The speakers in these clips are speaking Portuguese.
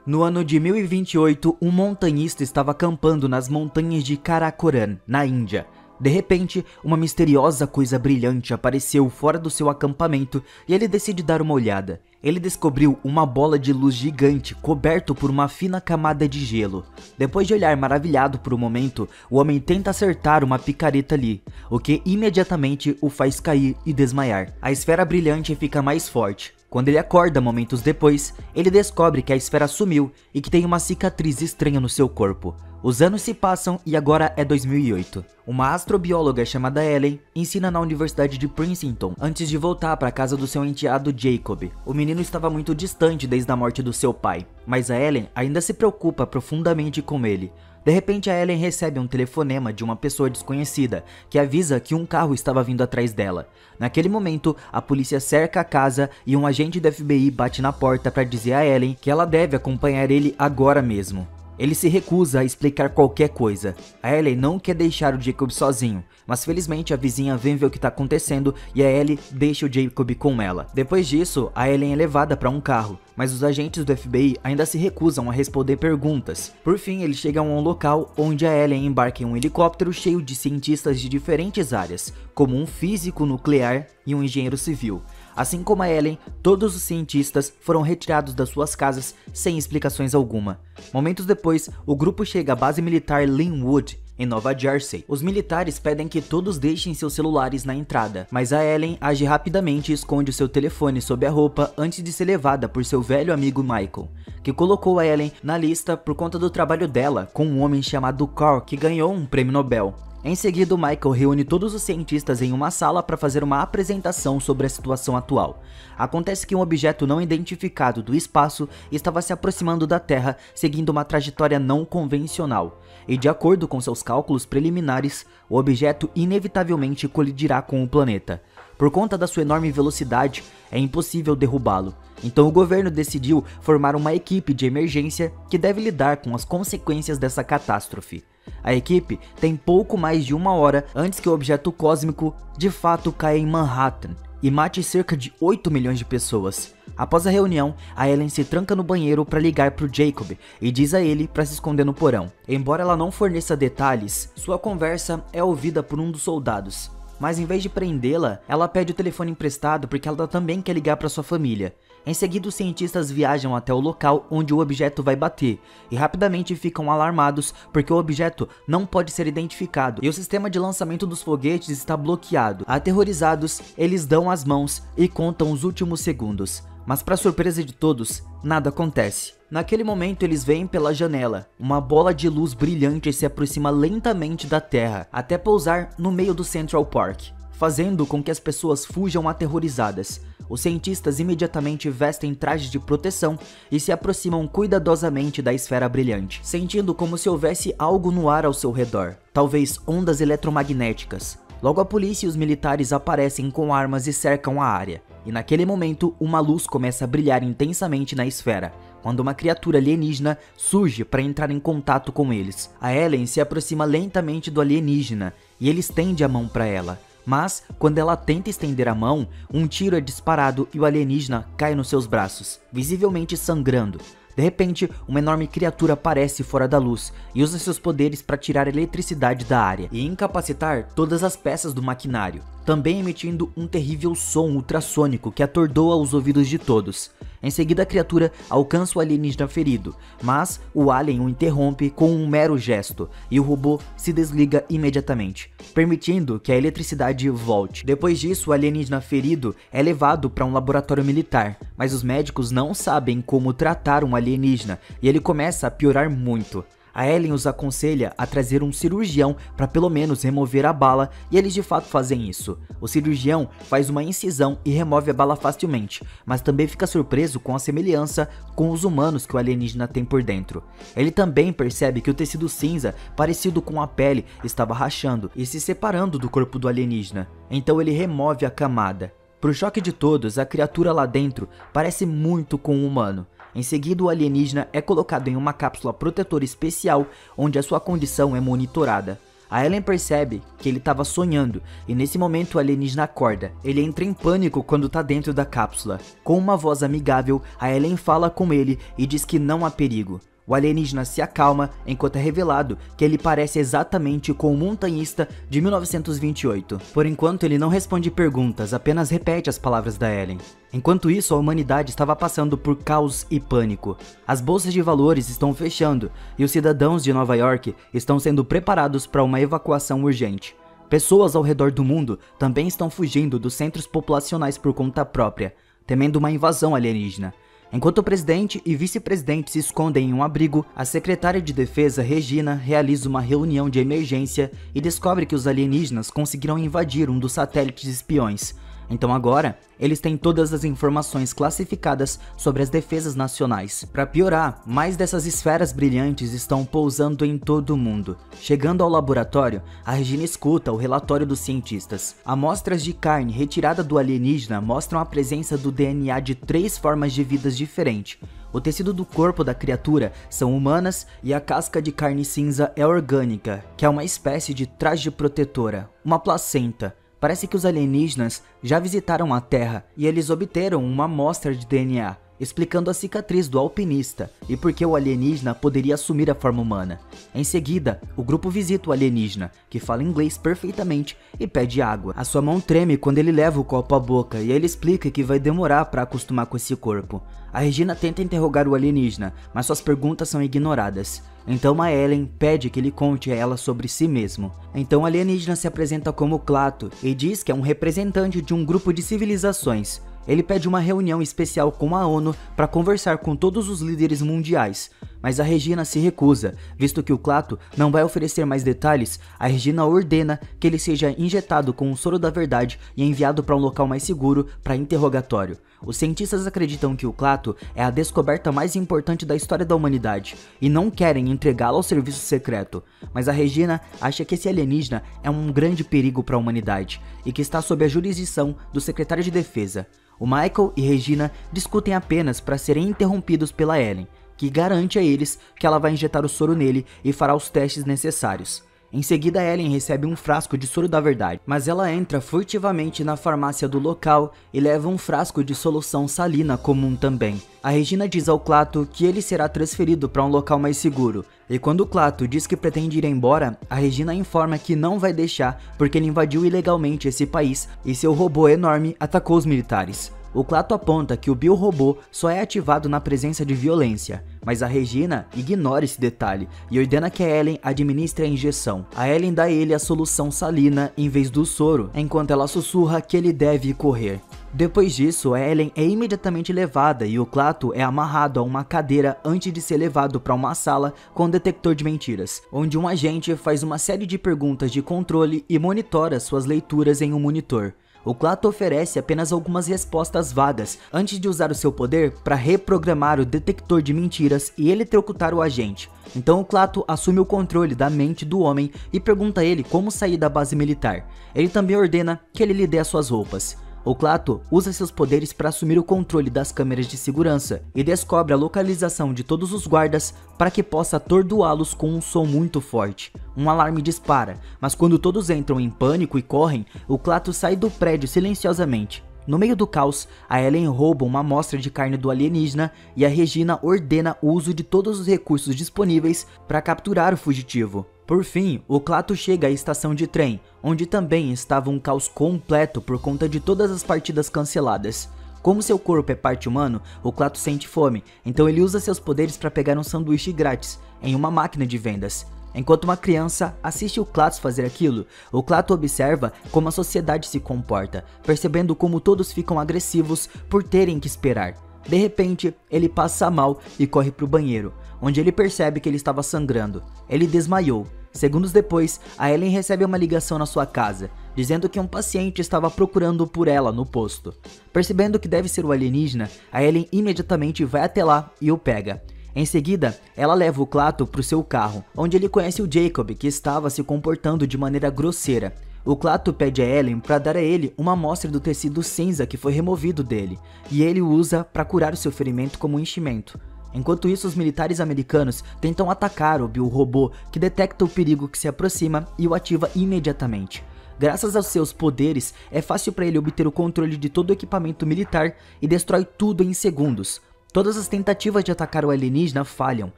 No ano de 1028, um montanhista estava acampando nas montanhas de Karakoram, na Índia. De repente, uma misteriosa coisa brilhante apareceu fora do seu acampamento e ele decide dar uma olhada. Ele descobriu uma bola de luz gigante coberto por uma fina camada de gelo. Depois de olhar maravilhado por um momento, o homem tenta acertar uma picareta ali, o que imediatamente o faz cair e desmaiar. A esfera brilhante fica mais forte. Quando ele acorda momentos depois, ele descobre que a esfera sumiu e que tem uma cicatriz estranha no seu corpo. Os anos se passam e agora é 2008. Uma astrobióloga chamada Ellen ensina na Universidade de Princeton antes de voltar para a casa do seu enteado Jacob. O menino estava muito distante desde a morte do seu pai, mas a Ellen ainda se preocupa profundamente com ele. De repente, a Ellen recebe um telefonema de uma pessoa desconhecida, que avisa que um carro estava vindo atrás dela. Naquele momento, a polícia cerca a casa e um agente do FBI bate na porta para dizer a Ellen que ela deve acompanhar ele agora mesmo. Ele se recusa a explicar qualquer coisa. A Ellie não quer deixar o Jacob sozinho, mas felizmente a vizinha vem ver o que está acontecendo e a Ellie deixa o Jacob com ela. Depois disso, a Ellen é levada para um carro, mas os agentes do FBI ainda se recusam a responder perguntas. Por fim, eles chegam a um local onde a Ellen embarca em um helicóptero cheio de cientistas de diferentes áreas, como um físico nuclear e um engenheiro civil. Assim como a Ellen, todos os cientistas foram retirados das suas casas sem explicações alguma. Momentos depois, o grupo chega à base militar Linwood, em Nova Jersey. Os militares pedem que todos deixem seus celulares na entrada, mas a Ellen age rapidamente e esconde seu telefone sob a roupa antes de ser levada por seu velho amigo Michael, que colocou a Ellen na lista por conta do trabalho dela com um homem chamado Carl, que ganhou um prêmio Nobel. Em seguida, Michael reúne todos os cientistas em uma sala para fazer uma apresentação sobre a situação atual. Acontece que um objeto não identificado do espaço estava se aproximando da Terra, seguindo uma trajetória não convencional. E de acordo com seus cálculos preliminares, o objeto inevitavelmente colidirá com o planeta. Por conta da sua enorme velocidade, é impossível derrubá-lo. Então o governo decidiu formar uma equipe de emergência que deve lidar com as consequências dessa catástrofe. A equipe tem pouco mais de uma hora antes que o objeto cósmico de fato caia em Manhattan e mate cerca de 8 milhões de pessoas. Após a reunião, a Ellen se tranca no banheiro para ligar para o Jacob e diz a ele para se esconder no porão. Embora ela não forneça detalhes, sua conversa é ouvida por um dos soldados. Mas em vez de prendê-la, ela pede o telefone emprestado porque ela também quer ligar para sua família. Em seguida, os cientistas viajam até o local onde o objeto vai bater e rapidamente ficam alarmados porque o objeto não pode ser identificado e o sistema de lançamento dos foguetes está bloqueado. Aterrorizados, eles dão as mãos e contam os últimos segundos. Mas para surpresa de todos, nada acontece. Naquele momento eles veem pela janela, uma bola de luz brilhante se aproxima lentamente da Terra, até pousar no meio do Central Park, fazendo com que as pessoas fujam aterrorizadas. Os cientistas imediatamente vestem trajes de proteção e se aproximam cuidadosamente da esfera brilhante, sentindo como se houvesse algo no ar ao seu redor, talvez ondas eletromagnéticas. Logo a polícia e os militares aparecem com armas e cercam a área. E naquele momento, uma luz começa a brilhar intensamente na esfera, quando uma criatura alienígena surge para entrar em contato com eles. A Ellen se aproxima lentamente do alienígena e ele estende a mão para ela. Mas, quando ela tenta estender a mão, um tiro é disparado e o alienígena cai nos seus braços, visivelmente sangrando. De repente, uma enorme criatura aparece fora da luz e usa seus poderes para tirar a eletricidade da área e incapacitar todas as peças do maquinário, também emitindo um terrível som ultrassônico que atordoa os ouvidos de todos. Em seguida, a criatura alcança o alienígena ferido, mas o alien o interrompe com um mero gesto e o robô se desliga imediatamente, permitindo que a eletricidade volte. Depois disso, o alienígena ferido é levado para um laboratório militar, mas os médicos não sabem como tratar um alienígena e ele começa a piorar muito. A Ellen os aconselha a trazer um cirurgião para pelo menos remover a bala e eles de fato fazem isso. O cirurgião faz uma incisão e remove a bala facilmente, mas também fica surpreso com a semelhança com os humanos que o alienígena tem por dentro. Ele também percebe que o tecido cinza, parecido com a pele, estava rachando e se separando do corpo do alienígena, então ele remove a camada. Pro choque de todos, a criatura lá dentro parece muito com um humano. Em seguida, o alienígena é colocado em uma cápsula protetora especial, onde a sua condição é monitorada. A Ellen percebe que ele estava sonhando e nesse momento o alienígena acorda. Ele entra em pânico quando tá dentro da cápsula. Com uma voz amigável, a Ellen fala com ele e diz que não há perigo. O alienígena se acalma enquanto é revelado que ele parece exatamente com o montanhista de 1928. Por enquanto ele não responde perguntas, apenas repete as palavras da Ellen. Enquanto isso, a humanidade estava passando por caos e pânico. As bolsas de valores estão fechando e os cidadãos de Nova York estão sendo preparados para uma evacuação urgente. Pessoas ao redor do mundo também estão fugindo dos centros populacionais por conta própria, temendo uma invasão alienígena. Enquanto o presidente e vice-presidente se escondem em um abrigo, a secretária de defesa, Regina, realiza uma reunião de emergência e descobre que os alienígenas conseguiram invadir um dos satélites espiões. Então agora, eles têm todas as informações classificadas sobre as defesas nacionais. Para piorar, mais dessas esferas brilhantes estão pousando em todo o mundo. Chegando ao laboratório, a Regina escuta o relatório dos cientistas. Amostras de carne retirada do alienígena mostram a presença do DNA de 3 formas de vidas diferentes. O tecido do corpo da criatura são humanas e a casca de carne cinza é orgânica, que é uma espécie de traje protetora, uma placenta. Parece que os alienígenas já visitaram a Terra e eles obteram uma amostra de DNA, explicando a cicatriz do alpinista e por que o alienígena poderia assumir a forma humana. Em seguida, o grupo visita o alienígena, que fala inglês perfeitamente e pede água. A sua mão treme quando ele leva o copo à boca e ele explica que vai demorar para acostumar com esse corpo. A Regina tenta interrogar o alienígena, mas suas perguntas são ignoradas. Então a Ellen pede que ele conte a ela sobre si mesmo. Então o alienígena se apresenta como Klaatu e diz que é um representante de um grupo de civilizações. Ele pede uma reunião especial com a ONU para conversar com todos os líderes mundiais, mas a Regina se recusa, visto que o Klaatu não vai oferecer mais detalhes. A Regina ordena que ele seja injetado com o soro da verdade e enviado para um local mais seguro para interrogatório. Os cientistas acreditam que o Klaatu é a descoberta mais importante da história da humanidade e não querem entregá-lo ao serviço secreto, mas a Regina acha que esse alienígena é um grande perigo para a humanidade e que está sob a jurisdição do secretário de defesa. O Michael e Regina discutem apenas para serem interrompidos pela Ellen, que garante a eles que ela vai injetar o soro nele e fará os testes necessários. Em seguida, Ellen recebe um frasco de soro da verdade, mas ela entra furtivamente na farmácia do local e leva um frasco de solução salina comum também. A Regina diz ao Klaatu que ele será transferido para um local mais seguro, e quando o Klaatu diz que pretende ir embora, a Regina informa que não vai deixar porque ele invadiu ilegalmente esse país e seu robô enorme atacou os militares. O Klaatu aponta que o biorobô só é ativado na presença de violência, mas a Regina ignora esse detalhe e ordena que a Ellen administre a injeção. A Ellen dá a ele a solução salina em vez do soro, enquanto ela sussurra que ele deve correr. Depois disso, a Ellen é imediatamente levada e o Klaatu é amarrado a uma cadeira antes de ser levado para uma sala com detector de mentiras, onde um agente faz uma série de perguntas de controle e monitora suas leituras em um monitor. O Klaatu oferece apenas algumas respostas vagas antes de usar o seu poder para reprogramar o detector de mentiras e eletrocutar o agente. Então o Klaatu assume o controle da mente do homem e pergunta a ele como sair da base militar. Ele também ordena que ele lhe dê as suas roupas. O Klaatu usa seus poderes para assumir o controle das câmeras de segurança e descobre a localização de todos os guardas para que possa atordoá-los com um som muito forte. Um alarme dispara, mas quando todos entram em pânico e correm, o Klaatu sai do prédio silenciosamente. No meio do caos, a Ellen rouba uma amostra de carne do alienígena e a Regina ordena o uso de todos os recursos disponíveis para capturar o fugitivo. Por fim, o Klaatu chega à estação de trem, onde também estava um caos completo por conta de todas as partidas canceladas. Como seu corpo é parte humano, o Klaatu sente fome, então ele usa seus poderes para pegar um sanduíche grátis em uma máquina de vendas. Enquanto uma criança assiste o Klaatu fazer aquilo, o Klaatu observa como a sociedade se comporta, percebendo como todos ficam agressivos por terem que esperar. De repente, ele passa mal e corre para o banheiro, onde ele percebe que ele estava sangrando. Ele desmaiou. Segundos depois, a Ellen recebe uma ligação na sua casa, dizendo que um paciente estava procurando por ela no posto. Percebendo que deve ser o alienígena, a Ellen imediatamente vai até lá e o pega. Em seguida, ela leva o Klaatu para o seu carro, onde ele conhece o Jacob, que estava se comportando de maneira grosseira. O Klaatu pede a Ellen para dar a ele uma amostra do tecido cinza que foi removido dele, e ele o usa para curar o seu ferimento como enchimento. Enquanto isso, os militares americanos tentam atacar o biorobô, que detecta o perigo que se aproxima e o ativa imediatamente. Graças aos seus poderes, é fácil para ele obter o controle de todo o equipamento militar e destrói tudo em segundos. Todas as tentativas de atacar o alienígena falham,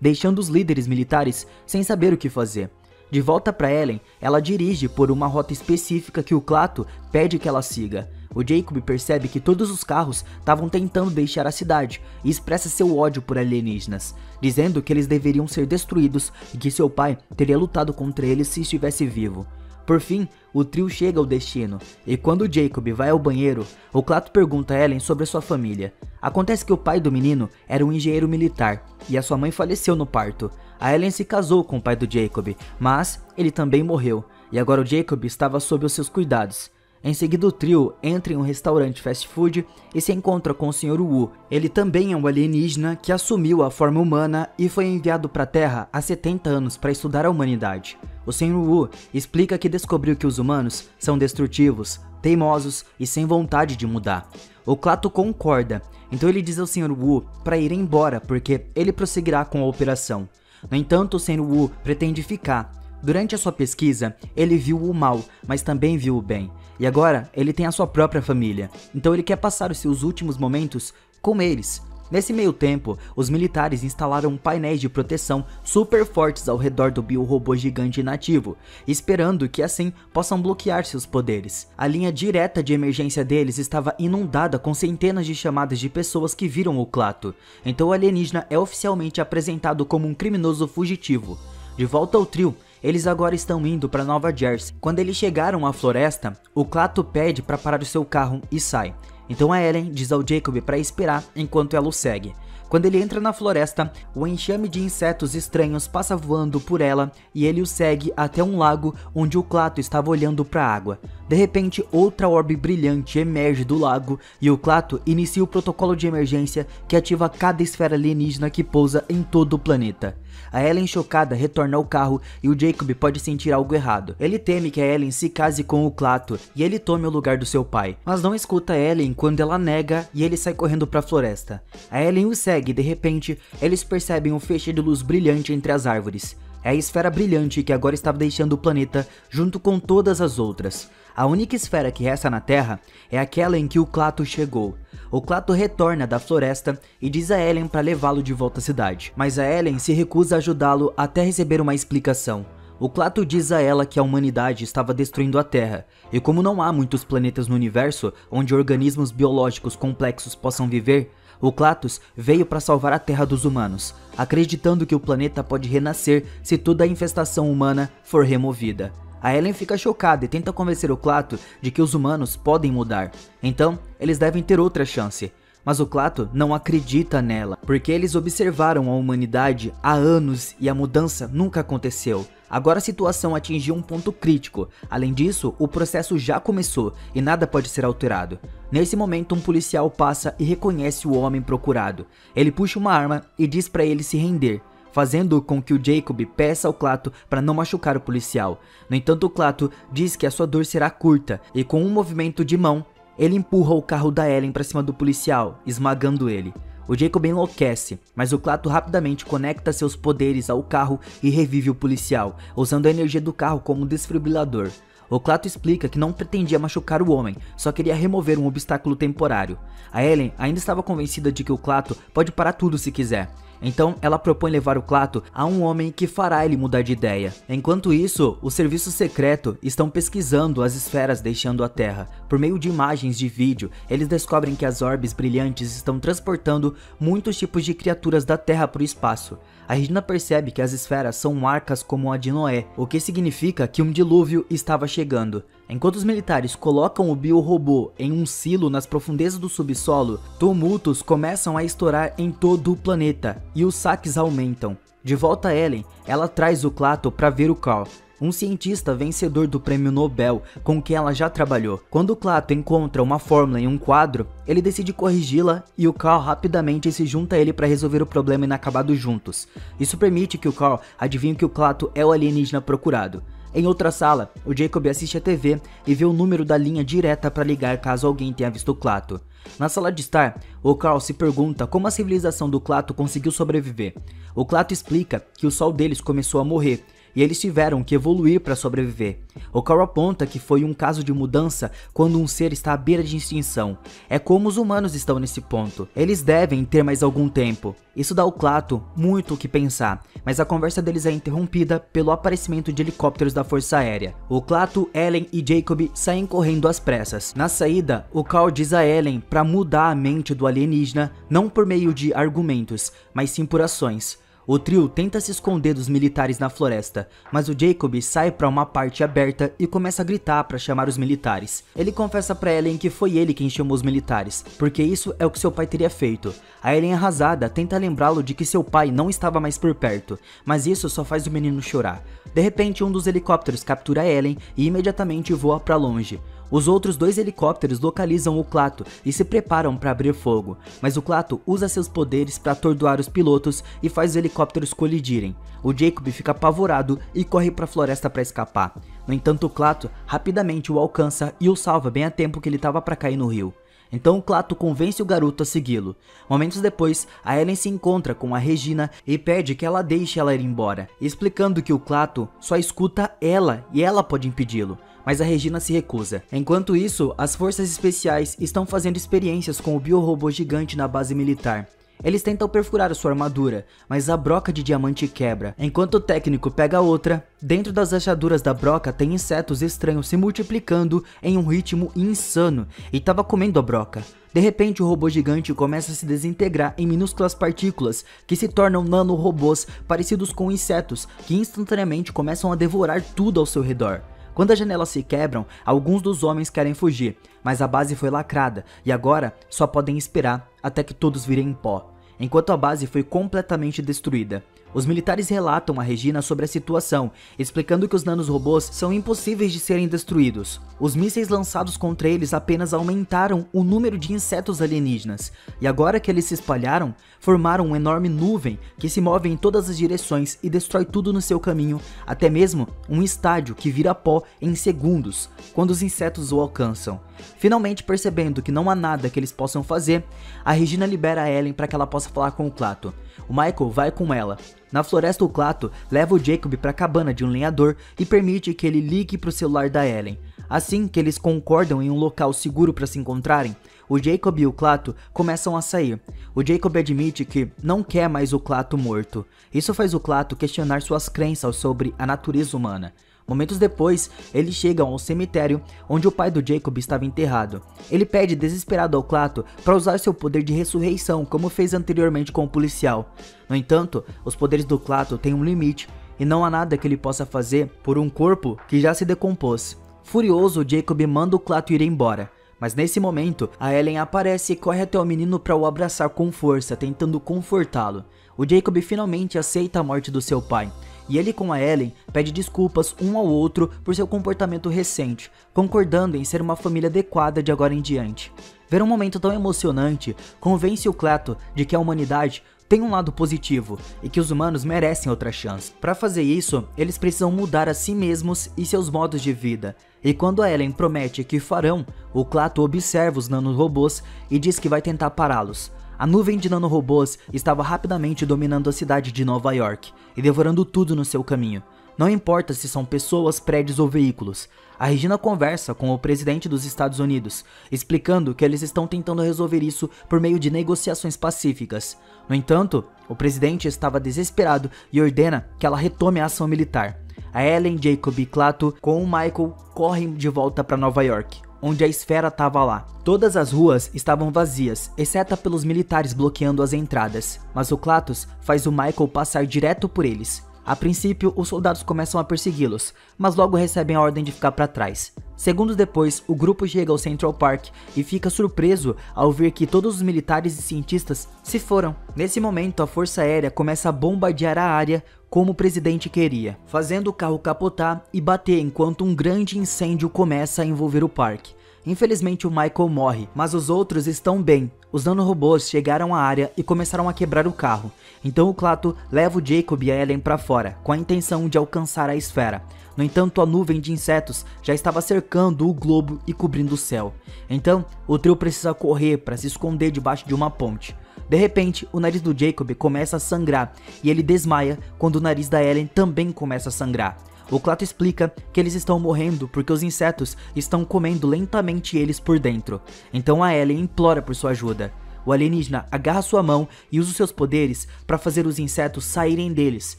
deixando os líderes militares sem saber o que fazer. De volta para Ellen, ela dirige por uma rota específica que o Klaatu pede que ela siga. O Jacob percebe que todos os carros estavam tentando deixar a cidade e expressa seu ódio por alienígenas, dizendo que eles deveriam ser destruídos e que seu pai teria lutado contra eles se estivesse vivo. Por fim, o trio chega ao destino, e quando Jacob vai ao banheiro, o Klaatu pergunta a Ellen sobre a sua família. Acontece que o pai do menino era um engenheiro militar, e a sua mãe faleceu no parto. A Ellen se casou com o pai do Jacob, mas ele também morreu, e agora o Jacob estava sob os seus cuidados. Em seguida, o trio entra em um restaurante fast food e se encontra com o Sr. Wu. Ele também é um alienígena que assumiu a forma humana e foi enviado para a Terra há 70 anos para estudar a humanidade. O Sr. Wu explica que descobriu que os humanos são destrutivos, teimosos e sem vontade de mudar. O Klaatu concorda, então ele diz ao Sr. Wu para ir embora porque ele prosseguirá com a operação. No entanto, o Sr. Wu pretende ficar. Durante a sua pesquisa, ele viu o mal, mas também viu o bem. E agora, ele tem a sua própria família, então ele quer passar os seus últimos momentos com eles. Nesse meio tempo, os militares instalaram painéis de proteção super fortes ao redor do biorobô gigante nativo, esperando que assim possam bloquear seus poderes. A linha direta de emergência deles estava inundada com centenas de chamadas de pessoas que viram o Klaatu, então o alienígena é oficialmente apresentado como um criminoso fugitivo. De volta ao trio, eles agora estão indo para Nova Jersey. Quando eles chegaram à floresta, o Klaatu pede para parar o seu carro e sai. Então a Ellen diz ao Jacob para esperar enquanto ela o segue. Quando ele entra na floresta, o enxame de insetos estranhos passa voando por ela e ele o segue até um lago onde o Klaatu estava olhando para a água. De repente, outra orbe brilhante emerge do lago e o Klaatu inicia o protocolo de emergência que ativa cada esfera alienígena que pousa em todo o planeta. A Ellen, chocada, retorna ao carro e o Jacob pode sentir algo errado. Ele teme que a Ellen se case com o Klaatu e ele tome o lugar do seu pai, mas não escuta a Ellen quando ela nega e ele sai correndo para a floresta. A Ellen o segue e de repente eles percebem um feixe de luz brilhante entre as árvores. É a esfera brilhante que agora estava deixando o planeta junto com todas as outras. A única esfera que resta na Terra é aquela em que o Klaatu chegou. O Klaatu retorna da floresta e diz a Ellen para levá-lo de volta à cidade, mas a Ellen se recusa a ajudá-lo até receber uma explicação. O Klaatu diz a ela que a humanidade estava destruindo a Terra, e como não há muitos planetas no universo onde organismos biológicos complexos possam viver, o Klaatu veio para salvar a Terra dos humanos, acreditando que o planeta pode renascer se toda a infestação humana for removida. A Ellen fica chocada e tenta convencer o Klaatu de que os humanos podem mudar, então eles devem ter outra chance. Mas o Klaatu não acredita nela, porque eles observaram a humanidade há anos e a mudança nunca aconteceu. Agora a situação atingiu um ponto crítico. Além disso, o processo já começou e nada pode ser alterado. Nesse momento, um policial passa e reconhece o homem procurado. Ele puxa uma arma e diz para ele se render, fazendo com que o Jacob peça ao Klaatu para não machucar o policial. No entanto, o Klaatu diz que a sua dor será curta e com um movimento de mão, ele empurra o carro da Ellen para cima do policial, esmagando ele. O Jacob enlouquece, mas o Klaatu rapidamente conecta seus poderes ao carro e revive o policial, usando a energia do carro como desfibrilador. O Klaatu explica que não pretendia machucar o homem, só queria remover um obstáculo temporário. A Ellen ainda estava convencida de que o Klaatu pode parar tudo se quiser. Então ela propõe levar o Klaatu a um homem que fará ele mudar de ideia. Enquanto isso, o serviço secreto estão pesquisando as esferas deixando a Terra. Por meio de imagens de vídeo, eles descobrem que as orbes brilhantes estão transportando muitos tipos de criaturas da Terra para o espaço. A Regina percebe que as esferas são marcas como a de Noé, o que significa que um dilúvio estava chegando. Enquanto os militares colocam o biorobô em um silo nas profundezas do subsolo, tumultos começam a estourar em todo o planeta e os saques aumentam. De volta a Ellen, ela traz o Klaatu para ver o Carl, um cientista vencedor do prêmio Nobel com quem ela já trabalhou. Quando o Klaatu encontra uma fórmula em um quadro, ele decide corrigi-la e o Carl rapidamente se junta a ele para resolver o problema inacabado juntos. Isso permite que o Carl adivinhe que o Klaatu é o alienígena procurado. Em outra sala, o Jacob assiste a TV e vê o número da linha direta para ligar caso alguém tenha visto o Klaatu. Na sala de estar, o Carl se pergunta como a civilização do Klaatu conseguiu sobreviver. O Klaatu explica que o sol deles começou a morrer e eles tiveram que evoluir para sobreviver. O Carl aponta que foi um caso de mudança quando um ser está à beira de extinção. É como os humanos estão nesse ponto. Eles devem ter mais algum tempo. Isso dá ao Klaatu muito o que pensar, mas a conversa deles é interrompida pelo aparecimento de helicópteros da Força Aérea. O Klaatu, Ellen e Jacob saem correndo às pressas. Na saída, o Carl diz a Ellen para mudar a mente do alienígena, não por meio de argumentos, mas sim por ações. O trio tenta se esconder dos militares na floresta, mas o Jacob sai para uma parte aberta e começa a gritar para chamar os militares. Ele confessa para Ellen que foi ele quem chamou os militares, porque isso é o que seu pai teria feito. A Ellen, arrasada, tenta lembrá-lo de que seu pai não estava mais por perto, mas isso só faz o menino chorar. De repente, um dos helicópteros captura Ellen e imediatamente voa para longe. Os outros 2 helicópteros localizam o Klaatu e se preparam para abrir fogo, mas o Klaatu usa seus poderes para atordoar os pilotos e faz os helicópteros colidirem. O Jacob fica apavorado e corre para a floresta para escapar. No entanto, o Klaatu rapidamente o alcança e o salva bem a tempo que ele estava para cair no rio. Então o Klaatu convence o garoto a segui-lo. Momentos depois, a Ellen se encontra com a Regina e pede que ela deixe ela ir embora, explicando que o Klaatu só escuta ela e ela pode impedi-lo. Mas a Regina se recusa. Enquanto isso, as forças especiais estão fazendo experiências com o biorobô gigante na base militar. Eles tentam perfurar a sua armadura, mas a broca de diamante quebra. Enquanto o técnico pega outra, dentro das rachaduras da broca tem insetos estranhos se multiplicando em um ritmo insano e estava comendo a broca. De repente, o robô gigante começa a se desintegrar em minúsculas partículas que se tornam nanorobôs parecidos com insetos que instantaneamente começam a devorar tudo ao seu redor. Quando as janelas se quebram, alguns dos homens querem fugir, mas a base foi lacrada e agora só podem esperar até que todos virem pó. Enquanto a base foi completamente destruída, os militares relatam a Regina sobre a situação, explicando que os nanorobôs são impossíveis de serem destruídos. Os mísseis lançados contra eles apenas aumentaram o número de insetos alienígenas, e agora que eles se espalharam, formaram uma enorme nuvem que se move em todas as direções e destrói tudo no seu caminho, até mesmo um estádio que vira pó em segundos, quando os insetos o alcançam. Finalmente percebendo que não há nada que eles possam fazer, a Regina libera a Ellen para que ela possa falar com o Klaatu. O Michael vai com ela. Na floresta, o Klaatu leva o Jacob para a cabana de um lenhador e permite que ele ligue para o celular da Ellen. Assim que eles concordam em um local seguro para se encontrarem, o Jacob e o Klaatu começam a sair. O Jacob admite que não quer mais o Klaatu morto. Isso faz o Klaatu questionar suas crenças sobre a natureza humana. Momentos depois, eles chegam ao cemitério onde o pai do Jacob estava enterrado. Ele pede desesperado ao Klaatu para usar seu poder de ressurreição, como fez anteriormente com o policial. No entanto, os poderes do Klaatu têm um limite e não há nada que ele possa fazer por um corpo que já se decompôs. Furioso, Jacob manda o Klaatu ir embora. Mas nesse momento, a Ellen aparece e corre até o menino para o abraçar com força, tentando confortá-lo. O Jacob finalmente aceita a morte do seu pai. E ele com a Ellen pede desculpas um ao outro por seu comportamento recente, concordando em ser uma família adequada de agora em diante. Ver um momento tão emocionante convence o Klaatu de que a humanidade tem um lado positivo e que os humanos merecem outra chance. Para fazer isso, eles precisam mudar a si mesmos e seus modos de vida. E quando a Ellen promete que farão, o Klaatu observa os nanorobôs e diz que vai tentar pará-los. A nuvem de nanorobôs estava rapidamente dominando a cidade de Nova York e devorando tudo no seu caminho. Não importa se são pessoas, prédios ou veículos. A Regina conversa com o presidente dos Estados Unidos, explicando que eles estão tentando resolver isso por meio de negociações pacíficas. No entanto, o presidente estava desesperado e ordena que ela retome a ação militar. A Ellen, Jacob e Klaatu com o Michael correm de volta para Nova York, onde a esfera estava lá. Todas as ruas estavam vazias, exceto pelos militares bloqueando as entradas, mas o Klaatu faz o Michael passar direto por eles. A princípio, os soldados começam a persegui-los, mas logo recebem a ordem de ficar para trás. Segundos depois, o grupo chega ao Central Park e fica surpreso ao ver que todos os militares e cientistas se foram. Nesse momento, a Força Aérea começa a bombardear a área como o presidente queria, fazendo o carro capotar e bater enquanto um grande incêndio começa a envolver o parque. Infelizmente o Michael morre, mas os outros estão bem. Os nanorobôs chegaram à área e começaram a quebrar o carro. Então o Klaatu leva o Jacob e a Ellen para fora, com a intenção de alcançar a esfera. No entanto, a nuvem de insetos já estava cercando o globo e cobrindo o céu. Então, o trio precisa correr para se esconder debaixo de uma ponte. De repente, o nariz do Jacob começa a sangrar e ele desmaia quando o nariz da Ellen também começa a sangrar. O Klaatu explica que eles estão morrendo porque os insetos estão comendo lentamente eles por dentro. Então a Ellen implora por sua ajuda. O alienígena agarra sua mão e usa os seus poderes para fazer os insetos saírem deles,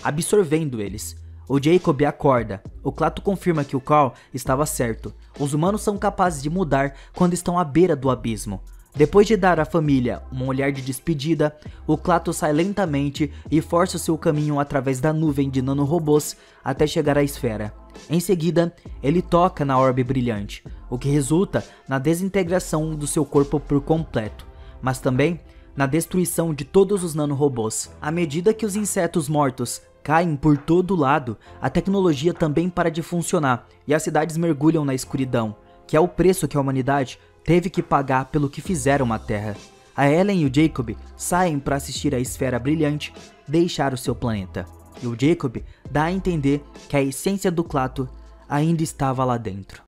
absorvendo eles. O Jacob acorda. O Klaatu confirma que o Carl estava certo. Os humanos são capazes de mudar quando estão à beira do abismo. Depois de dar à família um olhar de despedida, o Klaatu sai lentamente e força o seu caminho através da nuvem de nanorobôs até chegar à esfera. Em seguida, ele toca na orbe brilhante, o que resulta na desintegração do seu corpo por completo, mas também na destruição de todos os nanorobôs. À medida que os insetos mortos caem por todo lado, a tecnologia também para de funcionar e as cidades mergulham na escuridão, que é o preço que a humanidade teve que pagar pelo que fizeram à Terra. A Ellen e o Jacob saem para assistir a esfera brilhante deixar o seu planeta. E o Jacob dá a entender que a essência do Klaatu ainda estava lá dentro.